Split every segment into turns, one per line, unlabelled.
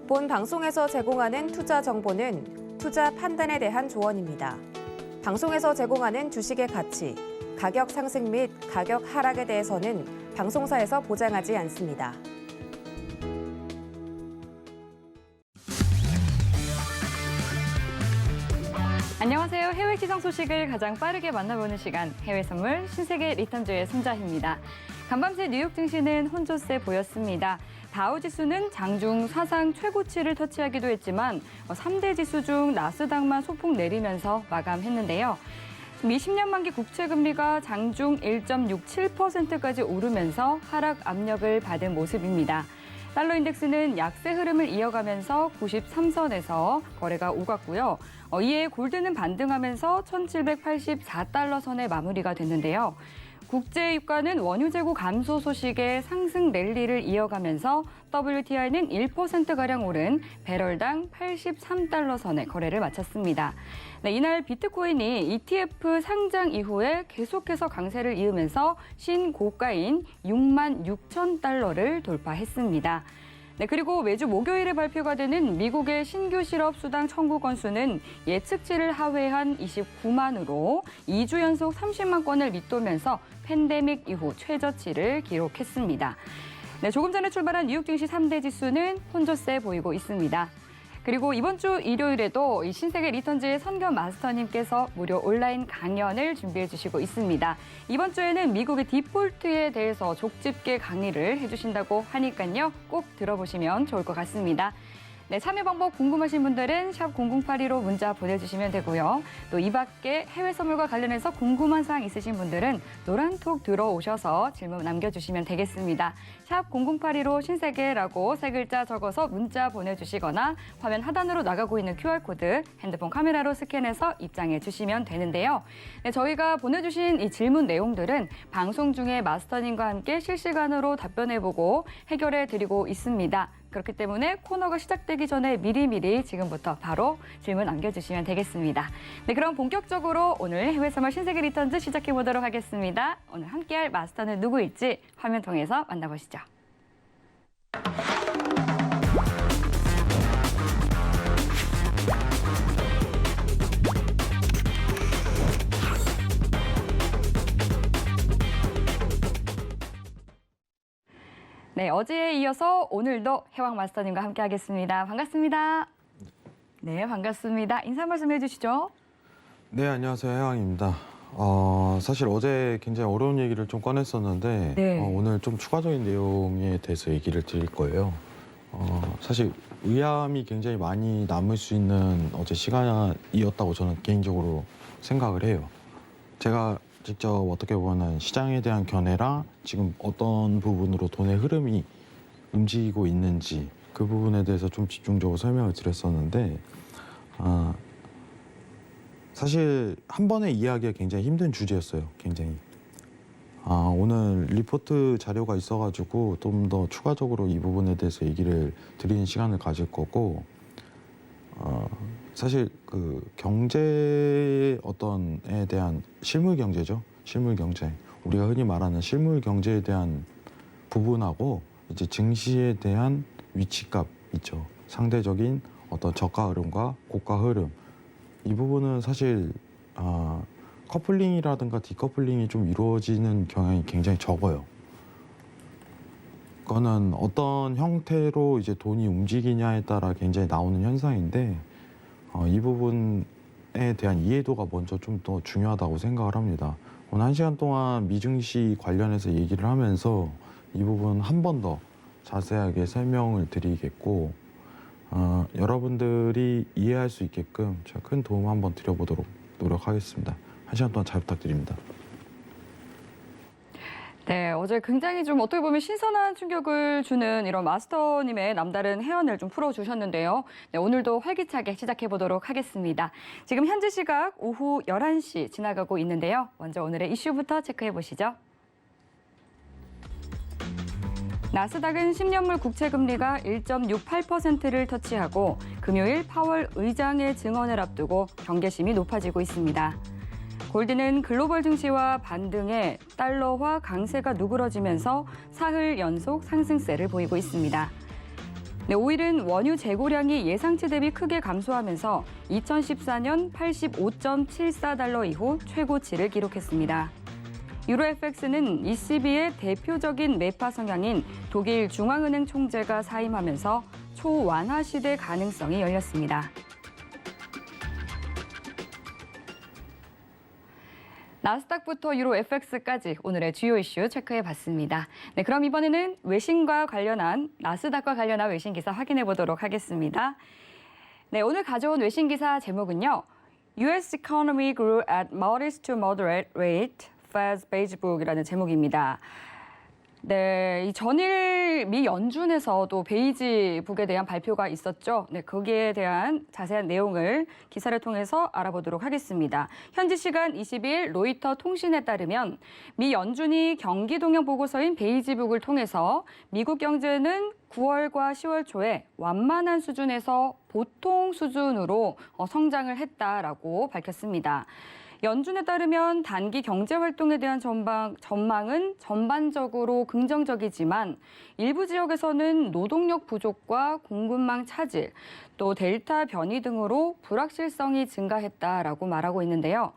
본 방송에서 제공하는 투자 정보는 투자 판단에 대한 조언입니다. 방송에서 제공하는 주식의 가치, 가격 상승 및 가격 하락에 대해서는 방송사에서 보장하지 않습니다.
안녕하세요. 해외 시장 소식을 가장 빠르게 만나보는 시간, 해외 선물 신세계 리턴즈의 손자희입니다. 간밤새 뉴욕 증시는 혼조세 보였습니다. 다우지수는 장중 사상 최고치를 터치하기도 했지만 3대 지수 중 나스닥만 소폭 내리면서 마감했는데요. 미 10년 만기 국채 금리가 장중 1.67%까지 오르면서 하락 압력을 받은 모습입니다. 달러 인덱스는 약세 흐름을 이어가면서 93선에서 거래가 오갔고요. 이에 골드는 반등하면서 1,784달러 선에 마무리가 됐는데요. 국제 유가는 원유 재고 감소 소식에 상승 랠리를 이어가면서 WTI는 1%가량 오른 배럴당 83달러 선에 거래를 마쳤습니다. 네, 이날 비트코인이 ETF 상장 이후에 계속해서 강세를 이으면서 신고가인 6만 6천 달러를 돌파했습니다. 네, 그리고 매주 목요일에 발표가 되는 미국의 신규 실업 수당 청구 건수는 예측치를 하회한 29만으로 2주 연속 30만 건을 밑돌면서 팬데믹 이후 최저치를 기록했습니다. 네, 조금 전에 출발한 뉴욕 증시 3대 지수는 혼조세 보이고 있습니다. 그리고 이번 주 일요일에도 이 신세계 리턴즈의 선견 마스터님께서 무료 온라인 강연을 준비해 주시고 있습니다. 이번 주에는 미국의 디폴트에 대해서 족집게 강의를 해주신다고 하니까요. 꼭 들어보시면 좋을 것 같습니다. 네, 참여 방법 궁금하신 분들은 샵 0082로 문자 보내주시면 되고요. 또 이 밖에 해외 선물과 관련해서 궁금한 사항 있으신 분들은 노란톡 들어오셔서 질문 남겨주시면 되겠습니다. 샵 0082로 신세계라고 세 글자 적어서 문자 보내주시거나 화면 하단으로 나가고 있는 QR코드 핸드폰 카메라로 스캔해서 입장해 주시면 되는데요. 네, 저희가 보내주신 이 질문 내용들은 방송 중에 마스터님과 함께 실시간으로 답변해보고 해결해드리고 있습니다. 그렇기 때문에 코너가 시작되기 전에 미리미리 지금부터 바로 질문 남겨주시면 되겠습니다. 네, 그럼 본격적으로 오늘 해외 선물 신세계 리턴즈 시작해보도록 하겠습니다. 오늘 함께할 마스터는 누구일지 화면 통해서 만나보시죠. 네, 어제에 이어서 오늘도 해왕 마스터님과 함께하겠습니다. 반갑습니다. 네, 반갑습니다. 인사 말씀 해주시죠.
네, 안녕하세요. 해왕입니다. 사실 어제 굉장히 어려운 얘기를 좀 꺼냈었는데
네.
오늘 좀 추가적인 내용에 대해서 얘기를 드릴 거예요. 사실 의아함이 굉장히 많이 남을 수 있는 어제 시간이었다고 저는 개인적으로 생각을 해요. 제가 직접 어떻게 보면 시장에 대한 견해랑 지금 어떤 부분으로 돈의 흐름이 움직이고 있는지 그 부분에 대해서 좀 집중적으로 설명을 드렸었는데 사실 한 번에 이해하기가 굉장히 힘든 주제였어요. 굉장히. 오늘 리포트 자료가 있어가지고 좀 더 추가적으로 이 부분에 대해서 얘기를 드리는 시간을 가질 거고 사실 그 경제 어떤에 대한 실물 경제죠. 실물 경제. 우리가 흔히 말하는 실물 경제에 대한 부분하고 이제 증시에 대한 위치값 있죠. 상대적인 어떤 저가 흐름과 고가 흐름. 이 부분은 사실 커플링이라든가 디커플링이 좀 이루어지는 경향이 굉장히 적어요. 그거는 어떤 형태로 이제 돈이 움직이냐에 따라 굉장히 나오는 현상인데 이 부분에 대한 이해도가 먼저 좀 더 중요하다고 생각을 합니다. 오늘 1시간 동안 미증시 관련해서 얘기를 하면서 이 부분 한 번 더 자세하게 설명을 드리겠고 여러분들이 이해할 수 있게끔 제가 큰 도움 한번 드려보도록 노력하겠습니다. 1시간 동안 잘 부탁드립니다.
네, 어제 굉장히 좀 어떻게 보면 신선한 충격을 주는 이런 마스터님의 남다른 해안을 좀 풀어주셨는데요. 네, 오늘도 활기차게 시작해보도록 하겠습니다. 지금 현재 시각 오후 11시 지나가고 있는데요. 먼저 오늘의 이슈부터 체크해보시죠. 나스닥은 10년물 국채 금리가 1.68%를 터치하고 금요일 파월 의장의 증언을 앞두고 경계심이 높아지고 있습니다. 골드는 글로벌 증시와 반등에 달러화 강세가 누그러지면서 사흘 연속 상승세를 보이고 있습니다. 네, 오일은 원유 재고량이 예상치 대비 크게 감소하면서 2014년 85.74달러 이후 최고치를 기록했습니다. 유로 FX는 ECB의 대표적인 매파 성향인 독일 중앙은행 총재가 사임하면서 초완화 시대 가능성이 열렸습니다. 나스닥부터 유로 FX까지 오늘의 주요 이슈 체크해봤습니다. 네, 그럼 이번에는 외신과 관련한 나스닥과 관련한 외신 기사 확인해 보도록 하겠습니다. 네, 오늘 가져온 외신 기사 제목은요. U.S. economy grew at modest to moderate rate, Fed's beige book이라는 제목입니다. 네, 이 전일 미 연준에서도 베이지북에 대한 발표가 있었죠. 네, 거기에 대한 자세한 내용을 기사를 통해서 알아보도록 하겠습니다. 현지 시간 22일 로이터 통신에 따르면 미 연준이 경기 동향 보고서인 베이지북을 통해서 미국 경제는 9월과 10월 초에 완만한 수준에서 보통 수준으로 성장을 했다라고 밝혔습니다. 연준에 따르면 단기 경제 활동에 대한 전망은 전반적으로 긍정적이지만 일부 지역에서는 노동력 부족과 공급망 차질, 또 델타 변이 등으로 불확실성이 증가했다라고 말하고 있는데요.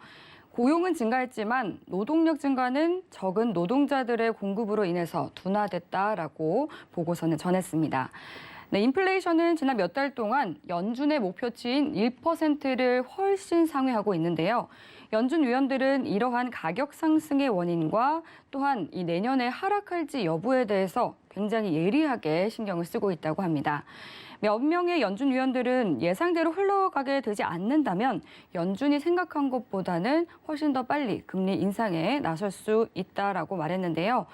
고용은 증가했지만 노동력 증가는 적은 노동자들의 공급으로 인해서 둔화됐다라고 보고서는 전했습니다. 네, 인플레이션은 지난 몇 달 동안 연준의 목표치인 1%를 훨씬 상회하고 있는데요. 연준 위원들은 이러한 가격 상승의 원인과 또한 이 내년에 하락할지 여부에 대해서 굉장히 예리하게 신경을 쓰고 있다고 합니다. 몇 명의 연준 위원들은 예상대로 흘러가게 되지 않는다면 연준이 생각한 것보다는 훨씬 더 빨리 금리 인상에 나설 수 있다라고 말했는데요.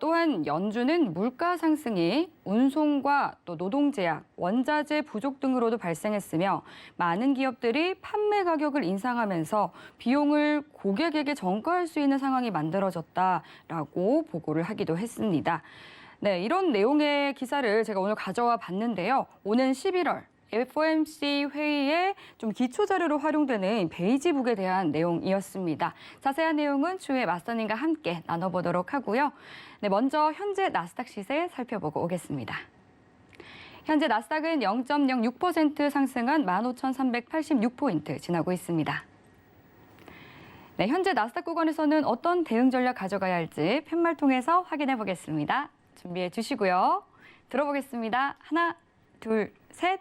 또한 연준은 물가 상승이 운송과 또 노동 제약, 원자재 부족 등으로도 발생했으며 많은 기업들이 판매 가격을 인상하면서 비용을 고객에게 전가할 수 있는 상황이 만들어졌다라고 보고를 하기도 했습니다. 네, 이런 내용의 기사를 제가 오늘 가져와 봤는데요. 오는 11월 FOMC 회의에 좀 기초 자료로 활용되는 베이지북에 대한 내용이었습니다. 자세한 내용은 추후에 마스터님과 함께 나눠보도록 하고요. 네, 먼저 현재 나스닥 시세 살펴보고 오겠습니다. 현재 나스닥은 0.06% 상승한 15,386포인트 지나고 있습니다. 네, 현재 나스닥 구간에서는 어떤 대응 전략 가져가야 할지 팻말 통해서 확인해 보겠습니다. 준비해 주시고요. 들어보겠습니다. 하나, 둘, 셋.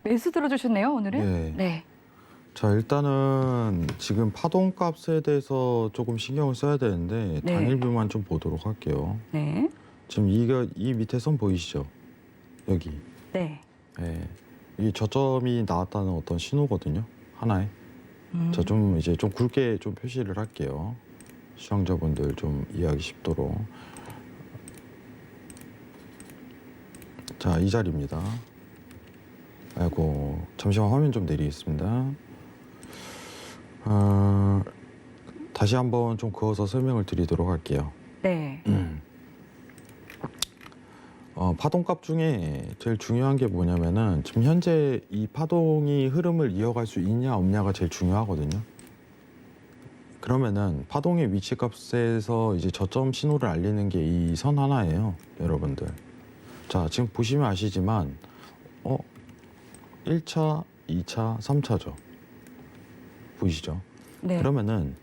매수 들어주셨네요, 오늘은.
네.
네.
자, 일단은 지금 파동값에 대해서 조금 신경을 써야 되는데
네.
단일뷰만 좀 보도록 할게요.
네.
지금 이 밑에 선 보이시죠? 여기.
네.
네. 이 저점이 나왔다는 어떤 신호거든요. 하나에. 자, 좀 이제 좀 굵게 좀 표시를 할게요. 시청자분들 좀 이해하기 쉽도록. 자, 이 자리입니다. 아이고, 잠시만 화면 좀 내리겠습니다. 다시 한번 좀 그어서 설명을 드리도록 할게요.
네.
파동값 중에 제일 중요한 게 뭐냐면은 지금 현재 이 파동이 흐름을 이어갈 수 있냐 없냐가 제일 중요하거든요. 그러면은 파동의 위치값에서 이제 저점 신호를 알리는 게 이 선 하나예요, 여러분들. 자, 지금 보시면 아시지만 1차, 2차, 3차죠. 보이시죠?
네.
그러면은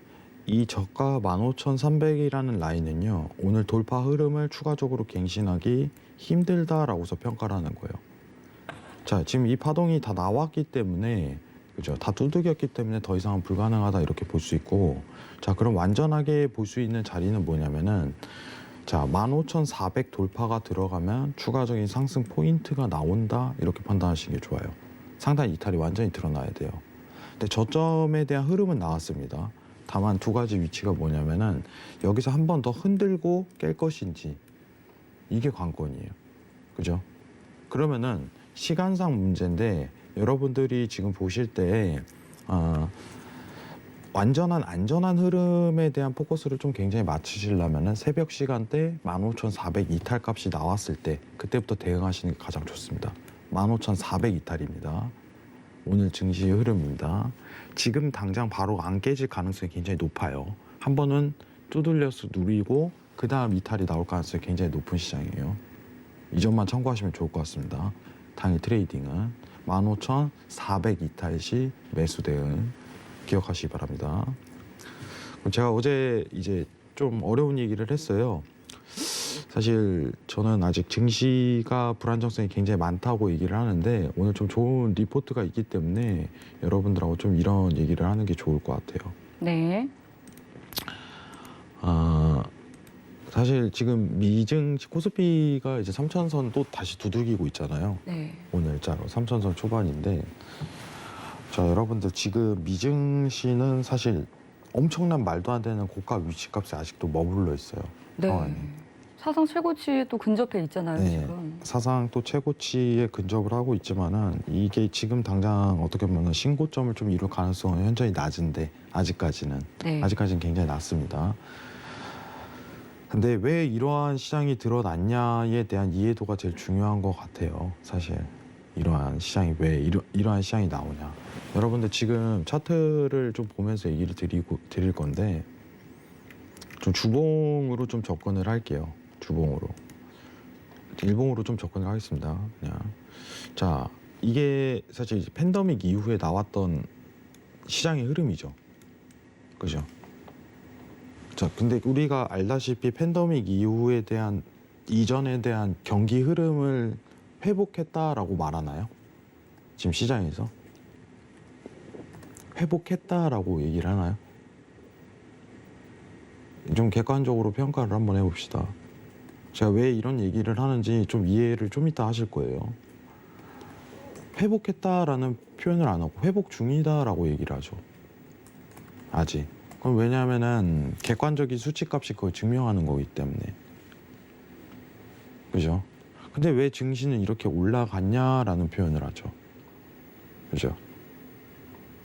이 저가 15,300이라는 라인은요, 오늘 돌파 흐름을 추가적으로 갱신하기 힘들다라고서 평가를 하는 거예요. 자, 지금 이 파동이 다 나왔기 때문에, 그죠? 다 두들겼기 때문에 더 이상은 불가능하다 이렇게 볼 수 있고, 자, 그럼 완전하게 볼 수 있는 자리는 뭐냐면은, 자, 15,400 돌파가 들어가면 추가적인 상승 포인트가 나온다 이렇게 판단하시는 게 좋아요. 상단 이탈이 완전히 드러나야 돼요. 근데 저점에 대한 흐름은 나왔습니다. 다만 두 가지 위치가 뭐냐면은 여기서 한 번 더 흔들고 깰 것인지, 이게 관건이에요. 그죠? 그러면은 시간상 문제인데 여러분들이 지금 보실 때 완전한 안전한 흐름에 대한 포커스를 좀 굉장히 맞추시려면은 새벽 시간대 15,400 이탈 값이 나왔을 때 그때부터 대응하시는 게 가장 좋습니다. 15,400 이탈입니다. 오늘 증시의 흐름입니다. 지금 당장 바로 안 깨질 가능성이 굉장히 높아요. 한 번은 두들려서 누리고 그 다음 이탈이 나올 가능성이 굉장히 높은 시장이에요. 이 점만 참고하시면 좋을 것 같습니다. 당일 트레이딩은 15,400 이탈 시 매수 대응 기억하시기 바랍니다. 그럼 제가 어제 이제 좀 어려운 얘기를 했어요. 사실 저는 아직 증시가 불안정성이 굉장히 많다고 얘기를 하는데 오늘 좀 좋은 리포트가 있기 때문에 여러분들하고 좀 이런 얘기를 하는 게 좋을 것 같아요.
네.
사실 지금 미증시 코스피가 이제 3,000선 또 다시 두들기고 있잖아요.
네.
오늘자로 3,000선 초반인데 자 여러분들 지금 미증시는 사실 엄청난 말도 안 되는 고가 위치값에 아직도 머물러 있어요.
네.
상황이.
사상 최고치에 또 근접해 있잖아요,
네.
지금.
사상 또 최고치에 근접을 하고 있지만은 이게 지금 당장 어떻게 보면 신고점을 좀 이룰 가능성은 현저히 낮은데 아직까지는
네.
아직까지는 굉장히 낮습니다. 근데 왜 이러한 시장이 드러났냐에 대한 이해도가 제일 중요한 것 같아요. 사실 이러한 시장이 왜 이러한 시장이 나오냐. 여러분들 지금 차트를 좀 보면서 얘기를 드릴 건데 좀 주봉으로 좀 접근을 할게요. 주봉으로. 일봉으로 좀 접근을 하겠습니다. 그냥. 자, 이게 사실 이제 팬데믹 이후에 나왔던 시장의 흐름이죠. 그죠? 자, 근데 우리가 알다시피 팬데믹 이후에 대한 이전에 대한 경기 흐름을 회복했다라고 말하나요? 지금 시장에서 회복했다라고 얘기를 하나요? 좀 객관적으로 평가를 한번 해봅시다. 제가 왜 이런 얘기를 하는지 좀 이해를 좀 이따 하실 거예요. 회복했다라는 표현을 안 하고 회복 중이다라고 얘기를 하죠. 아직. 그럼 왜냐하면은 객관적인 수치값이 그걸 증명하는 거기 때문에. 그죠? 근데 왜 증시는 이렇게 올라갔냐라는 표현을 하죠. 그죠?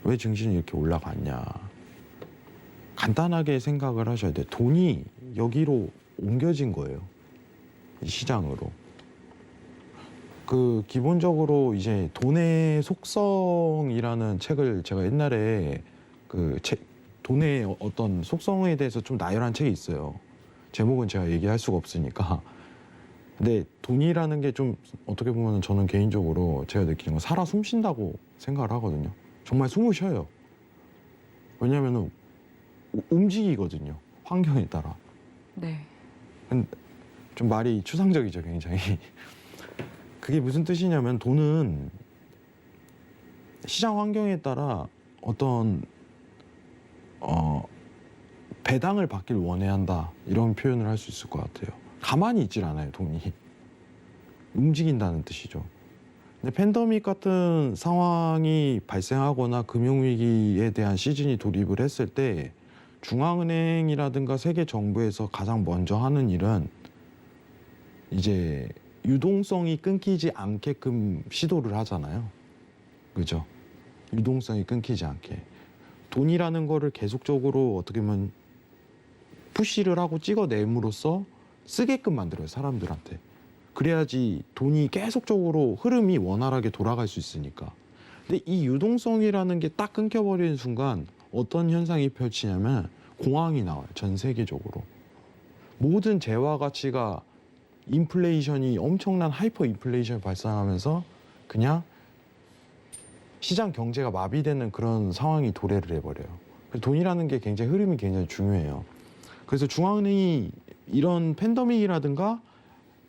왜 증시는 이렇게 올라갔냐. 간단하게 생각을 하셔야 돼요. 돈이 여기로 옮겨진 거예요. 이 시장으로. 그 기본적으로 이제 돈의 속성이라는 책을 제가 옛날에 그 돈의 어떤 속성에 대해서 좀 나열한 책이 있어요. 제목은 제가 얘기할 수가 없으니까. 근데 돈이라는 게 좀 어떻게 보면 저는 개인적으로 제가 느끼는 건 살아 숨쉰다고 생각을 하거든요. 정말 숨을 쉬어요. 왜냐하면 움직이거든요. 환경에 따라.
네.
좀 말이 추상적이죠, 굉장히. 그게 무슨 뜻이냐면 돈은 시장 환경에 따라 어떤 배당을 받길 원해야 한다 이런 표현을 할 수 있을 것 같아요. 가만히 있질 않아요, 돈이. 움직인다는 뜻이죠. 근데 팬데믹 같은 상황이 발생하거나 금융위기에 대한 시즌이 돌입을 했을 때 중앙은행이라든가 세계 정부에서 가장 먼저 하는 일은 이제 유동성이 끊기지 않게끔 시도를 하잖아요. 그죠? 유동성이 끊기지 않게. 돈이라는 거를 계속적으로 어떻게 보면 푸시를 하고 찍어냄으로써 쓰게끔 만들어요, 사람들한테. 그래야지 돈이 계속적으로 흐름이 원활하게 돌아갈 수 있으니까. 근데 이 유동성이라는 게 딱 끊겨버리는 순간 어떤 현상이 펼치냐면 공황이 나와요, 전 세계적으로. 모든 재화 가치가 인플레이션이 엄청난 하이퍼 인플레이션이 발생하면서 그냥 시장 경제가 마비되는 그런 상황이 도래를 해버려요. 그래서 돈이라는 게 굉장히 흐름이 굉장히 중요해요. 그래서 중앙은행이 이런 팬데믹이라든가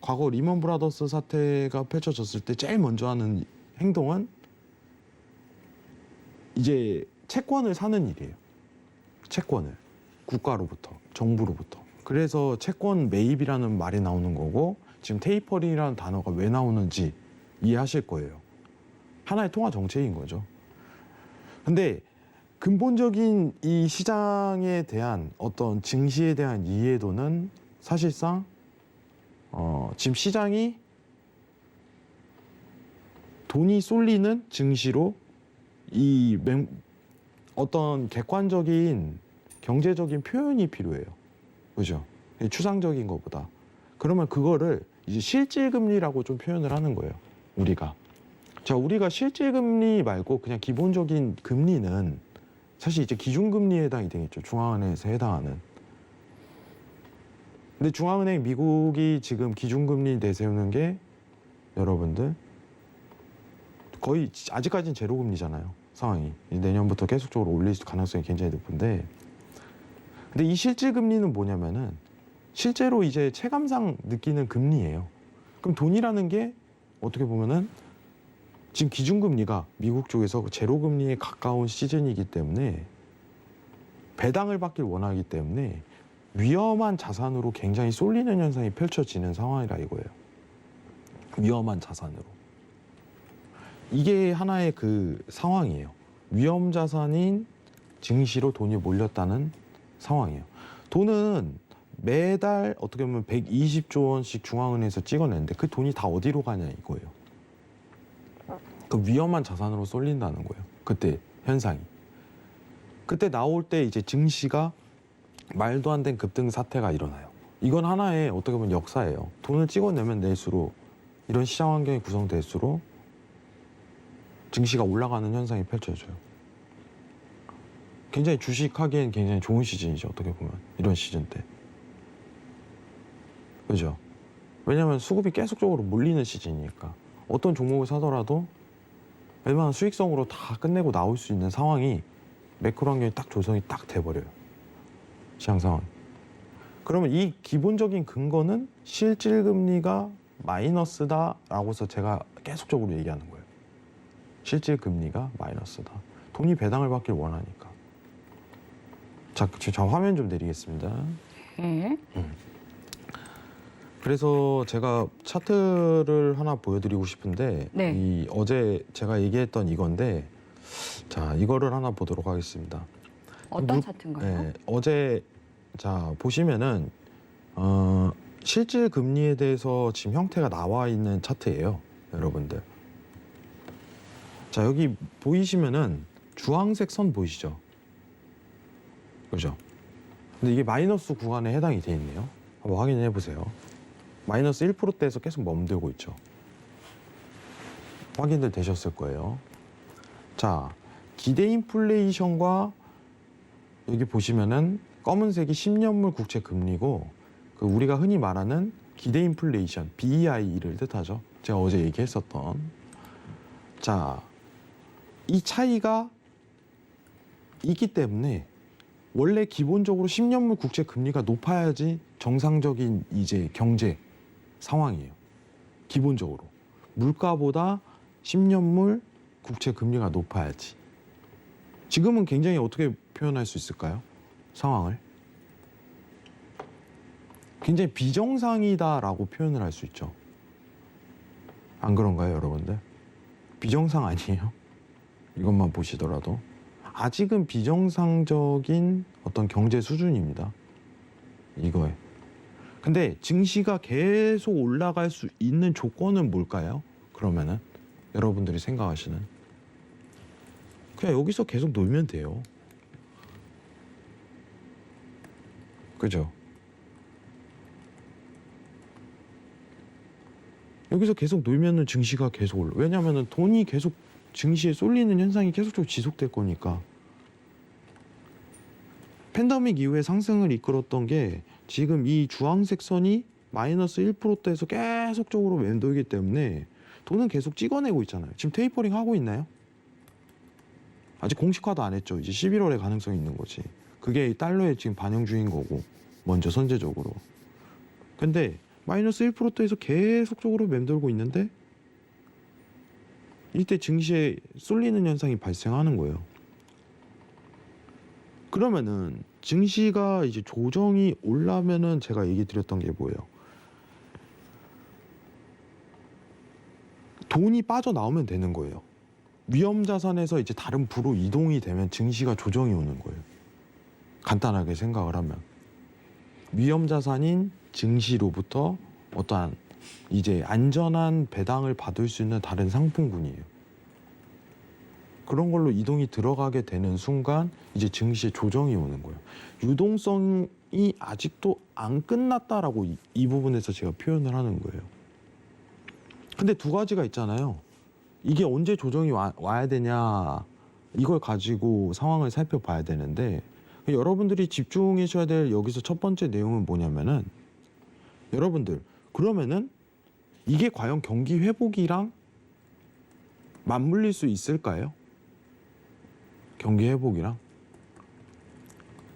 과거 리먼 브라더스 사태가 펼쳐졌을 때 제일 먼저 하는 행동은 이제 채권을 사는 일이에요. 채권을. 국가로부터, 정부로부터. 그래서 채권 매입이라는 말이 나오는 거고 지금 테이퍼링이라는 단어가 왜 나오는지 이해하실 거예요. 하나의 통화 정책인 거죠. 근데 근본적인 이 시장에 대한 어떤 증시에 대한 이해도는 사실상 지금 시장이 돈이 쏠리는 증시로 어떤 객관적인 경제적인 표현이 필요해요. 그죠? 추상적인 것보다. 그러면 그거를 이제 실질금리라고 좀 표현을 하는 거예요. 우리가. 자, 우리가 실질금리 말고 그냥 기본적인 금리는 사실 이제 기준금리에 해당이 되겠죠. 중앙은행에서 해당하는. 근데 중앙은행 미국이 지금 기준금리 내세우는 게 여러분들 거의 아직까지는 제로금리잖아요. 상황이. 내년부터 계속적으로 올릴 가능성이 굉장히 높은데, 근데 이 실질금리는 뭐냐면은 실제로 이제 체감상 느끼는 금리예요. 그럼 돈이라는 게 어떻게 보면은 지금 기준금리가 미국 쪽에서 제로금리에 가까운 시즌이기 때문에 배당을 받길 원하기 때문에 위험한 자산으로 굉장히 쏠리는 현상이 펼쳐지는 상황이라 이거예요. 위험한 자산으로. 이게 하나의 그 상황이에요. 위험 자산인 증시로 돈이 몰렸다는 상황이에요. 돈은 매달 어떻게 보면 120조 원씩 중앙은행에서 찍어내는데 그 돈이 다 어디로 가냐 이거예요. 그 위험한 자산으로 쏠린다는 거예요. 그때 현상이. 그때 나올 때 이제 증시가 말도 안 된 급등 사태가 일어나요. 이건 하나의 어떻게 보면 역사예요. 돈을 찍어내면 낼수록 이런 시장 환경이 구성될수록 증시가 올라가는 현상이 펼쳐져요. 굉장히 주식하기엔 굉장히 좋은 시즌이죠. 어떻게 보면 이런 시즌 때. 그죠? 왜냐하면 수급이 계속적으로 몰리는 시즌이니까 어떤 종목을 사더라도 웬만한 수익성으로 다 끝내고 나올 수 있는 상황이 매크로 환경이 딱 조성이 딱 돼버려요. 시장 상황. 그러면 이 기본적인 근거는 실질금리가 마이너스다라고서 제가 계속적으로 얘기하는 거예요. 실질금리가 마이너스다. 돈이 배당을 받길 원하니까. 자, 화면 좀 내리겠습니다.
네.
그래서 제가 차트를 하나 보여드리고 싶은데
네.
이 어제 제가 얘기했던 이건데, 자, 이거를 하나 보도록 하겠습니다.
어떤 차트인가요?
네, 어제 자 보시면은 실질 금리에 대해서 지금 형태가 나와 있는 차트예요, 여러분들. 자, 여기 보이시면은 주황색 선 보이시죠? 그죠? 근데 이게 마이너스 구간에 해당이 돼 있네요. 한번 확인해 보세요. 마이너스 1%대에서 계속 멈들고 있죠. 확인들 되셨을 거예요. 자, 기대 인플레이션과 여기 보시면은 검은색이 10년물 국채 금리고, 그 우리가 흔히 말하는 기대 인플레이션 BEI를 뜻하죠. 제가 어제 얘기했었던. 자, 이 차이가 있기 때문에 원래 기본적으로 10년물 국채 금리가 높아야지 정상적인 이제 경제 상황이에요. 기본적으로 물가보다 10년물 국채 금리가 높아야지. 지금은 굉장히 어떻게 표현할 수 있을까요? 상황을 굉장히 비정상이다라고 표현을 할 수 있죠. 안 그런가요, 여러분들? 비정상 아니에요? 이것만 보시더라도 아직은 비정상적인 어떤 경제 수준입니다. 이거에. 근데 증시가 계속 올라갈 수 있는 조건은 뭘까요? 그러면은 여러분들이 생각하시는, 그냥 여기서 계속 놀면 돼요. 그죠? 여기서 계속 놀면은 증시가 계속 올라. 왜냐면은 돈이 계속 증시에 쏠리는 현상이 계속적으로 지속될 거니까. 팬데믹 이후에 상승을 이끌었던 게 지금 이 주황색 선이 마이너스 1%대에서 계속적으로 맴돌기 때문에 돈은 계속 찍어내고 있잖아요. 지금 테이퍼링 하고 있나요? 아직 공식화도 안 했죠. 이제 11월에 가능성이 있는 거지. 그게 달러에 지금 반영 중인 거고, 먼저 선제적으로. 근데 마이너스 1%대에서 계속적으로 맴돌고 있는데 이때 증시에 쏠리는 현상이 발생하는 거예요. 그러면은 증시가 이제 조정이 올라면은 제가 얘기 드렸던 게 뭐예요? 돈이 빠져나오면 되는 거예요. 위험 자산에서 이제 다른 부로 이동이 되면 증시가 조정이 오는 거예요. 간단하게 생각을 하면 위험 자산인 증시로부터 어떠한 이제 안전한 배당을 받을 수 있는 다른 상품군이에요. 그런 걸로 이동이 들어가게 되는 순간 이제 증시에 조정이 오는 거예요. 유동성이 아직도 안 끝났다라고 이 부분에서 제가 표현을 하는 거예요. 근데 두 가지가 있잖아요. 이게 언제 조정이 와야 되냐, 이걸 가지고 상황을 살펴봐야 되는데, 여러분들이 집중하셔야 될 여기서 첫 번째 내용은 뭐냐면은 여러분들, 그러면은 이게 과연 경기 회복이랑 맞물릴 수 있을까요? 경기 회복이랑?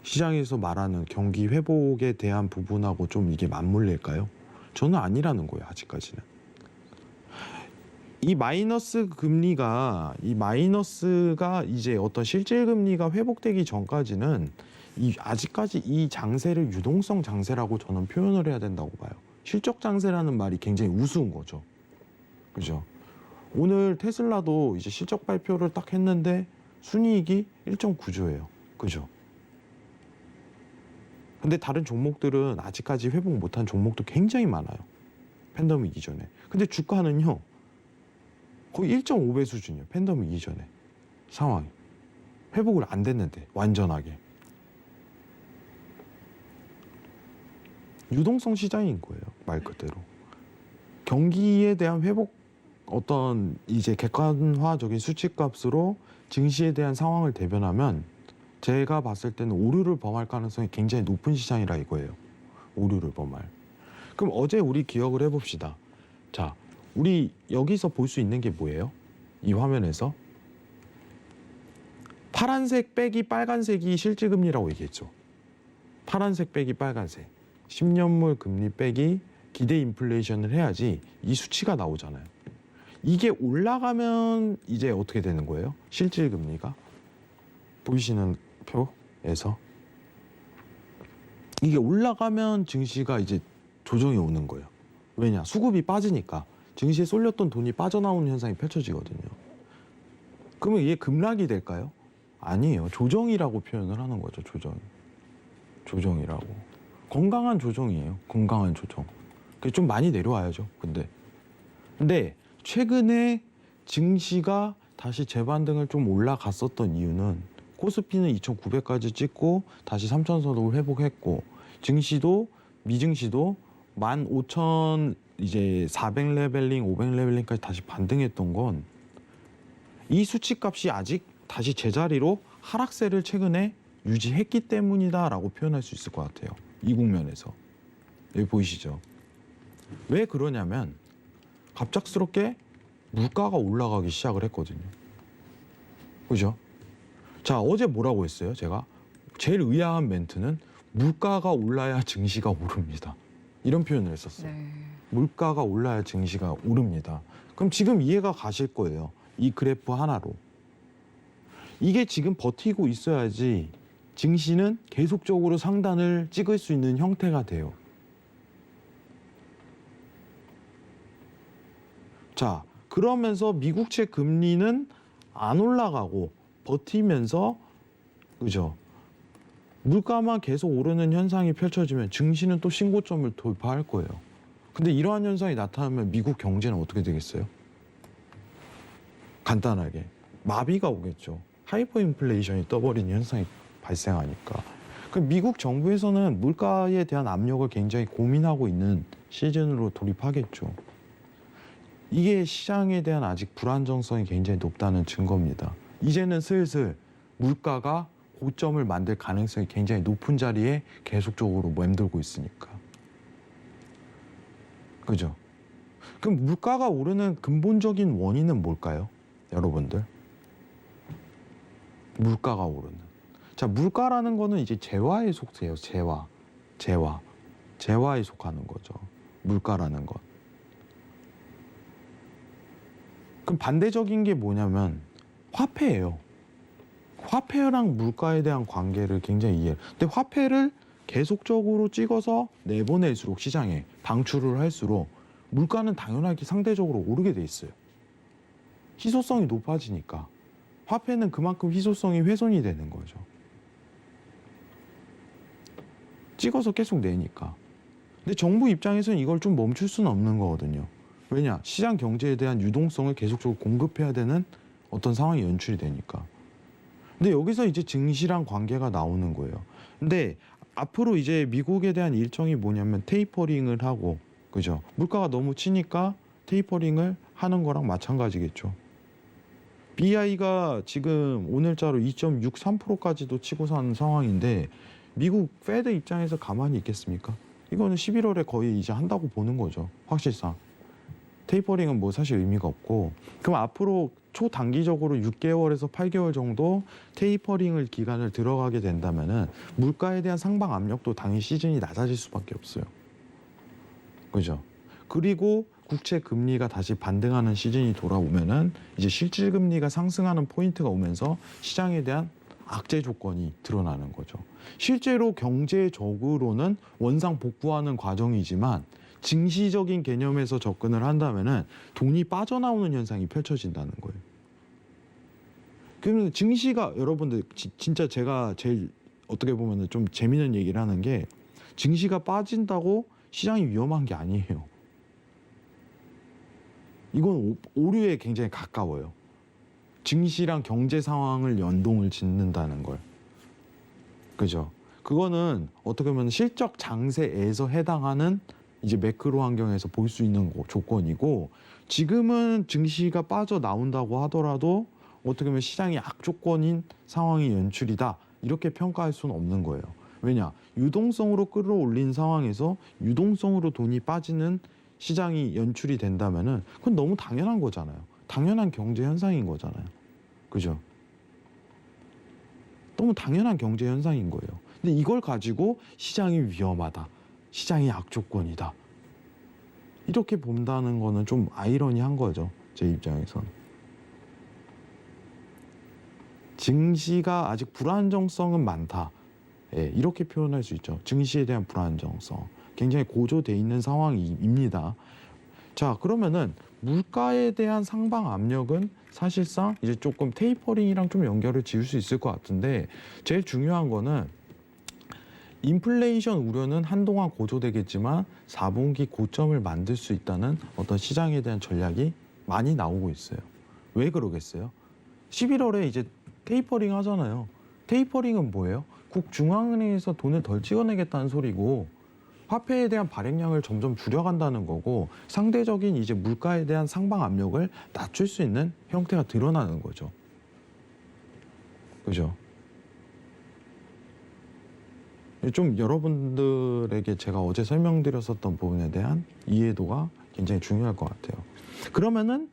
시장에서 말하는 경기 회복에 대한 부분하고 좀 이게 맞물릴까요? 저는 아니라는 거예요, 아직까지는. 이 마이너스가 이제 어떤 실질금리가 회복되기 전까지는 아직까지 이 장세를 유동성 장세라고 저는 표현을 해야 된다고 봐요. 실적 장세라는 말이 굉장히 우스운 거죠. 그죠? 오늘 테슬라도 이제 실적 발표를 딱 했는데 순이익이 1.9조예요. 그죠? 근데 다른 종목들은 아직까지 회복 못한 종목도 굉장히 많아요. 팬데믹 이전에. 근데 주가는요, 거의 1.5배 수준이에요. 팬데믹 이전에 상황이. 회복을 안 됐는데, 완전하게. 유동성 시장인 거예요, 말 그대로. 경기에 대한 회복, 어떤 이제 객관화적인 수치값으로 증시에 대한 상황을 대변하면 제가 봤을 때는 오류를 범할 가능성이 굉장히 높은 시장이라 이거예요. 오류를 범할. 그럼 어제 우리 기억을 해봅시다. 자, 우리 여기서 볼 수 있는 게 뭐예요? 이 화면에서 파란색 빼기 빨간색이 실질금리라고 얘기했죠. 파란색 빼기 빨간색. 10년물 금리 빼기 기대 인플레이션을 해야지 이 수치가 나오잖아요. 이게 올라가면 이제 어떻게 되는 거예요? 실질금리가. 보이시는 표에서. 이게 올라가면 증시가 이제 조정이 오는 거예요. 왜냐? 수급이 빠지니까 증시에 쏠렸던 돈이 빠져나오는 현상이 펼쳐지거든요. 그러면 이게 급락이 될까요? 아니에요. 조정이라고 표현을 하는 거죠. 조정이라고. 건강한 조정이에요. 건강한 조정. 그게 좀 많이 내려와야죠. 근데 최근에 증시가 다시 재반등을 좀 올라갔었던 이유는 코스피는 2,900까지 찍고 다시 3,000선을 회복했고, 증시도 미증시도 15,000 이제 400 레벨링, 500 레벨링까지 다시 반등했던 건 이 수치값이 아직 다시 제자리로 하락세를 최근에 유지했기 때문이다라고 표현할 수 있을 것 같아요. 이 국면에서. 여기 보이시죠? 왜 그러냐면 갑작스럽게 물가가 올라가기 시작을 했거든요. 그죠? 자, 어제 뭐라고 했어요? 제가 제일 의아한 멘트는 물가가 올라야 증시가 오릅니다. 이런 표현을 했었어요.
네.
물가가 올라야 증시가 오릅니다. 그럼 지금 이해가 가실 거예요. 이 그래프 하나로. 이게 지금 버티고 있어야지 증시는 계속적으로 상단을 찍을 수 있는 형태가 돼요. 자, 그러면서 미국채 금리는 안 올라가고 버티면서, 그죠? 물가만 계속 오르는 현상이 펼쳐지면 증시는 또 신고점을 돌파할 거예요. 근데 이러한 현상이 나타나면 미국 경제는 어떻게 되겠어요? 간단하게 마비가 오겠죠. 하이퍼 인플레이션이 떠버리는 현상이 발생하니까. 그럼 미국 정부에서는 물가에 대한 압력을 굉장히 고민하고 있는 시즌으로 돌입하겠죠. 이게 시장에 대한 아직 불안정성이 굉장히 높다는 증거입니다. 이제는 슬슬 물가가 고점을 만들 가능성이 굉장히 높은 자리에 계속적으로 맴돌고 있으니까. 그죠? 그럼 물가가 오르는 근본적인 원인은 뭘까요? 여러분들. 물가가 오르는. 자, 물가라는 거는 이제 재화에 속해요. 재화에 속하는 거죠. 물가라는 것. 그럼 반대적인 게 뭐냐면 화폐예요. 화폐랑 물가에 대한 관계를 굉장히 이해해요. 근데 화폐를 계속적으로 찍어서 내보낼수록 시장에 방출을 할수록 물가는 당연하게 상대적으로 오르게 돼 있어요. 희소성이 높아지니까. 화폐는 그만큼 희소성이 훼손이 되는 거죠. 찍어서 계속 내니까. 근데 정부 입장에서는 이걸 좀 멈출 수는 없는 거거든요. 왜냐? 시장 경제에 대한 유동성을 계속적으로 공급해야 되는 어떤 상황이 연출이 되니까. 근데 여기서 이제 증시랑 관계가 나오는 거예요. 근데 앞으로 이제 미국에 대한 일정이 뭐냐면 테이퍼링을 하고, 그죠? 물가가 너무 치니까 테이퍼링을 하는 거랑 마찬가지겠죠. BI가 지금 오늘자로 2.63%까지도 치고 사는 상황인데 미국 페드 입장에서 가만히 있겠습니까? 이거는 11월에 거의 이제 한다고 보는 거죠. 확실상. 테이퍼링은 뭐 사실 의미가 없고, 그럼 앞으로 초단기적으로 6개월에서 8개월 정도 테이퍼링을 기간을 들어가게 된다면은 물가에 대한 상방 압력도 당연히 시즌이 낮아질 수밖에 없어요. 그죠? 그리고 국채 금리가 다시 반등하는 시즌이 돌아오면은 이제 실질 금리가 상승하는 포인트가 오면서 시장에 대한 악재 조건이 드러나는 거죠. 실제로 경제적으로는 원상 복구하는 과정이지만 증시적인 개념에서 접근을 한다면은 돈이 빠져나오는 현상이 펼쳐진다는 거예요. 그러면 증시가 여러분들 진짜 제가 제일 어떻게 보면은 좀 재미있는 얘기를 하는 게, 증시가 빠진다고 시장이 위험한 게 아니에요. 이건 오류에 굉장히 가까워요. 증시랑 경제 상황을 연동을 짓는다는 걸. 그죠? 그거는 어떻게 보면 실적 장세에서 해당하는 이제 매크로 환경에서 볼 수 있는 조건이고, 지금은 증시가 빠져나온다고 하더라도 어떻게 보면 시장이 악조건인 상황이 연출이다, 이렇게 평가할 수는 없는 거예요. 왜냐? 유동성으로 끌어올린 상황에서 유동성으로 돈이 빠지는 시장이 연출이 된다면은 그건 너무 당연한 거잖아요. 당연한 경제 현상인 거잖아요. 그죠? 너무 당연한 경제 현상인 거예요. 근데 이걸 가지고 시장이 위험하다, 시장이 악조건이다, 이렇게 본다는 거는 좀 아이러니한 거죠. 제 입장에선. 증시가 아직 불안정성은 많다. 예, 이렇게 표현할 수 있죠. 증시에 대한 불안정성. 굉장히 고조돼 있는 상황입니다. 자, 그러면은 물가에 대한 상방 압력은 사실상 이제 조금 테이퍼링이랑 좀 연결을 지을 수 있을 것 같은데, 제일 중요한 거는 인플레이션 우려는 한동안 고조되겠지만 4분기 고점을 만들 수 있다는 어떤 시장에 대한 전략이 많이 나오고 있어요. 왜 그러겠어요? 11월에 이제 테이퍼링 하잖아요. 테이퍼링은 뭐예요? 국중앙은행에서 돈을 덜 찍어내겠다는 소리고, 화폐에 대한 발행량을 점점 줄여간다는 거고, 상대적인 이제 물가에 대한 상방 압력을 낮출 수 있는 형태가 드러나는 거죠. 그죠? 좀 여러분들에게 제가 어제 설명드렸었던 부분에 대한 이해도가 굉장히 중요할 것 같아요. 그러면은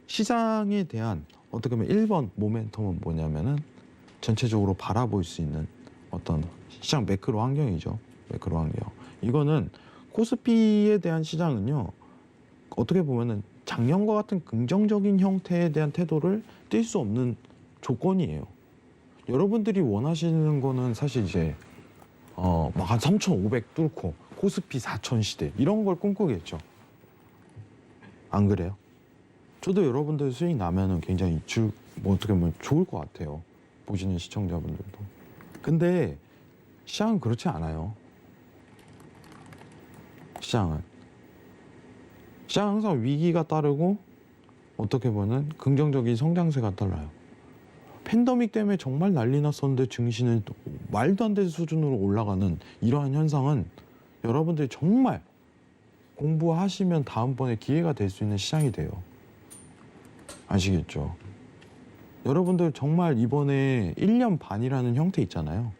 시장에 대한 어떻게 보면 1번 모멘텀은 뭐냐면은 전체적으로 바라볼 수 있는 어떤 시장 매크로 환경이죠. 매크로 환경. 이거는 코스피에 대한 시장은요, 어떻게 보면은 작년과 같은 긍정적인 형태에 대한 태도를 띨 수 없는 조건이에요. 여러분들이 원하시는 거는 사실 이제 막 한 3,500 뚫고 코스피 4,000 시대 이런 걸 꿈꾸겠죠. 안 그래요? 저도 여러분들 수익 나면은 굉장히 뭐 어떻게 보면 좋을 것 같아요. 보시는 시청자분들도. 근데 시장은 그렇지 않아요. 시장은 항상 위기가 따르고 어떻게 보면 긍정적인 성장세가 따라요. 팬데믹 때문에 정말 난리 났었는데 증시는 말도 안 되는 수준으로 올라가는 이러한 현상은 여러분들이 정말 공부하시면 다음번에 기회가 될 수 있는 시장이 돼요. 아시겠죠? 여러분들 정말 이번에 1년 반이라는 형태 있잖아요.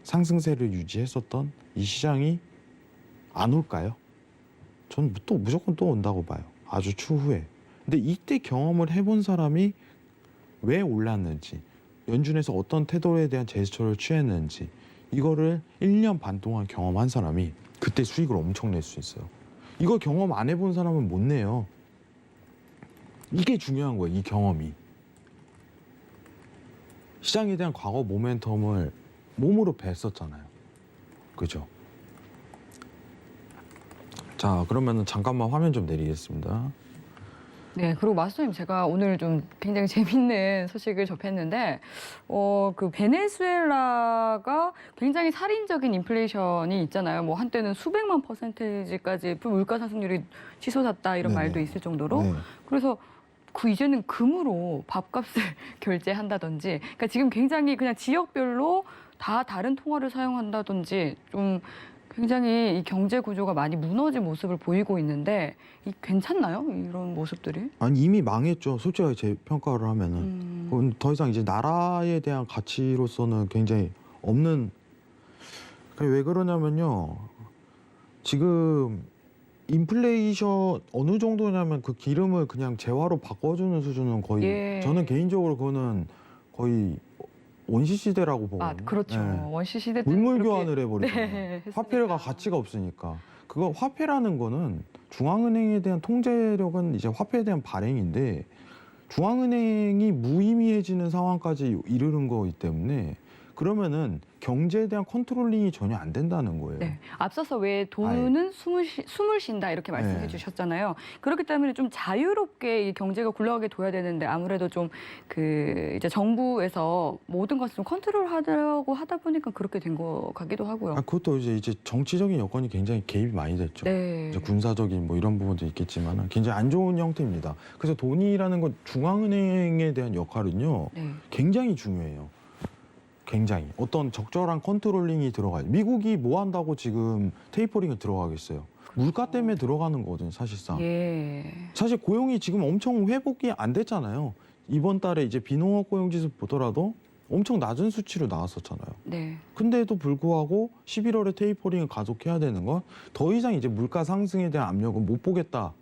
상승세를 유지했었던 이 시장이 안 올까요? 전 또 무조건 또 온다고 봐요. 아주 추후에. 근데 이때 경험을 해본 사람이 왜 올랐는지, 연준에서 어떤 태도에 대한 제스처를 취했는지, 이거를 1년 반 동안 경험한 사람이 그때 수익을 엄청 낼 수 있어요. 이거 경험 안 해본 사람은 못 내요. 이게 중요한 거예요. 이 경험이. 시장에 대한 과거 모멘텀을 몸으로 뵀었잖아요. 그죠? 자, 그러면 잠깐만 화면 좀 내리겠습니다.
네, 그리고 마스터님, 제가 오늘 좀 굉장히 재밌는 소식을 접했는데, 그 베네수엘라가 굉장히 살인적인 인플레이션이 있잖아요. 뭐 한때는 수백만 %까지 물가 상승률이 치솟았다 이런
네네.
말도 있을 정도로.
네.
그래서 그 이제는 금으로 밥값을 결제한다든지, 그러니까 지금 굉장히 그냥 지역별로 다 다른 통화를 사용한다든지 좀 굉장히 이 경제 구조가 많이 무너진 모습을 보이고 있는데 괜찮나요? 이런 모습들이?
아니, 이미 망했죠. 솔직하게 제 평가를 하면은. 그건 더 이상 이제 나라에 대한 가치로서는 굉장히 없는. 왜 그러냐면요. 지금 인플레이션 어느 정도냐면 그 기름을 그냥 재화로 바꿔주는 수준은 거의
예.
저는 개인적으로 그거는 거의 원시 시대라고 보거든요.
그렇죠.
네.
원시 시대 때
물물
그렇게-
교환을 해버리잖아요.
네, 했으니까.
화폐가 가치가 없으니까. 그거 화폐라는 거는 중앙은행에 대한 통제력은 이제 화폐에 대한 발행인데 중앙은행이 무의미해지는 상황까지 이르는 거기 때문에 그러면은 경제에 대한 컨트롤링이 전혀 안 된다는 거예요.
네. 앞서서 왜 돈은 숨을 쉰다 이렇게 말씀해
네.
주셨잖아요. 그렇기 때문에 좀 자유롭게 이 경제가 굴러가게 둬야 되는데 아무래도 좀 그 이제 정부에서 모든 것을 좀 컨트롤하려고 하다 보니까 그렇게 된 것 같기도 하고요.
그것도 이제 정치적인 여건이 굉장히 개입이 많이 됐죠.
네.
이제 군사적인 뭐 이런 부분도 있겠지만 굉장히 안 좋은 형태입니다. 그래서 돈이라는 건 중앙은행에 대한 역할은요
네.
굉장히 중요해요. 굉장히 어떤 적절한 컨트롤링이 들어가요. 미국이 뭐 한다고 지금 테이퍼링을 들어가겠어요. 물가 때문에 들어가는 거거든요, 사실상.
예.
사실 고용이 지금 엄청 회복이 안 됐잖아요. 이번 달에 이제 비농업 고용지수 보더라도 엄청 낮은 수치로 나왔었잖아요.
네.
근데도 불구하고 11월에 테이퍼링을 가속해야 되는 건 더 이상 이제 물가 상승에 대한 압력은 못 보겠다